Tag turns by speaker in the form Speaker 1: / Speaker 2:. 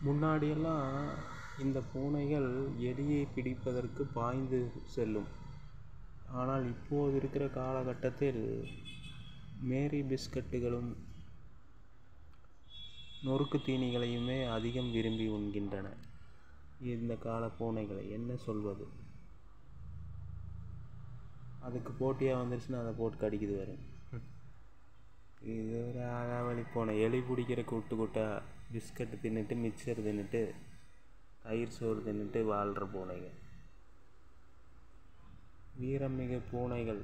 Speaker 1: முன்னாடியெல்லாம் இந்த பூனைகள் எலியை பிடிப்பதற்கு பாய்ந்து செல்லும். ஆனால் இப்போது இருக்கிற காலகட்டத்தில் மேரி பிஸ்கட்டுகளும் நொறுக்கு தீனிகளையுமே அதிகம் விரும்பி உண்கின்றன. இந்த கால பூனைகளை என்ன சொல்வது? அதுக்கு போட்டியாக வந்துருச்சுன்னா அதை போட்டு கடிக்குது வரும். இது ஒரு ஆகாவளி பூனை. எலி பிடிக்கிறக்கு விட்டுக்கிட்டா பிஸ்கட்டு தின்னுட்டு, மிக்சர் தின்னுட்டு, தயிர் சோறு தின்னுட்டு வாழ்கிற பூனைகள். வீரமிகு பூனைகள்